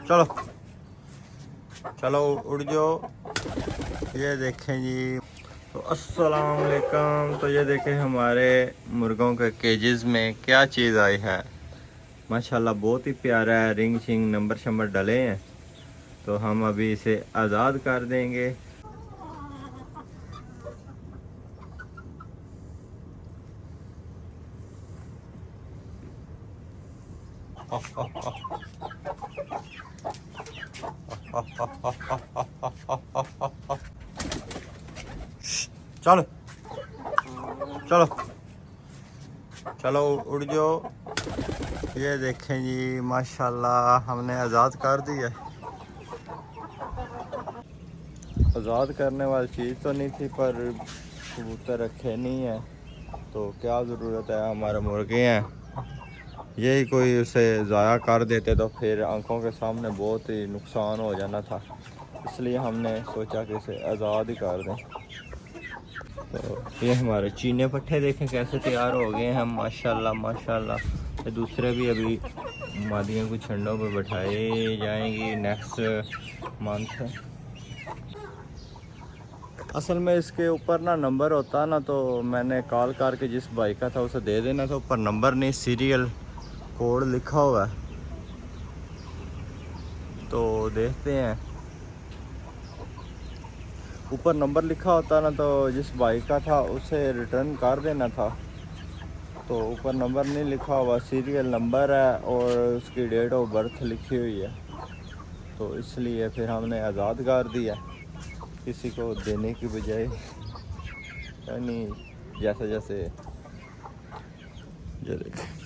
चलो चलो उड़ जाओ। ये देखें जी, तो अस्सलाम वालेकुम। तो ये देखें हमारे मुर्गों के केजेस में क्या चीज़ आई है। माशाल्लाह बहुत ही प्यारा है, रिंग शिंग नंबर शंबर डले हैं। तो हम अभी इसे आज़ाद कर देंगे। चलो चलो चलो उड़ जाओ। ये देखें जी, माशाल्लाह हमने आज़ाद कर दिया। आज़ाद करने वाली चीज़ तो नहीं थी, पर कबूतर रखे नहीं है तो क्या ज़रूरत है। हमारे मुर्गे हैं, यही कोई उसे ज़ाया कर देते तो फिर आंखों के सामने बहुत ही नुकसान हो जाना था। इसलिए हमने सोचा कि इसे आज़ाद ही कर दें। तो ये हमारे चीने पट्टे देखें कैसे तैयार हो गए हैं, माशाल्लाह माशाल्लाह। ये दूसरे भी अभी मादियों को छंडों पर बैठाई जाएंगी नेक्स्ट मंथ। असल में इसके ऊपर ना नंबर होता ना, तो मैंने कॉल करके जिस भाई का था उसे दे देना था। ऊपर नंबर नहीं, सीरियल कोड लिखा हुआ है। तो देखते हैं, ऊपर नंबर लिखा होता ना तो जिस भाई का था उसे रिटर्न कर देना था। तो ऊपर नंबर नहीं लिखा हुआ, सीरियल नंबर है और उसकी डेट ऑफ बर्थ लिखी हुई है। तो इसलिए फिर हमने आज़ाद कर दिया, किसी को देने की बजाय। यानी जैसे जैसे ये देखें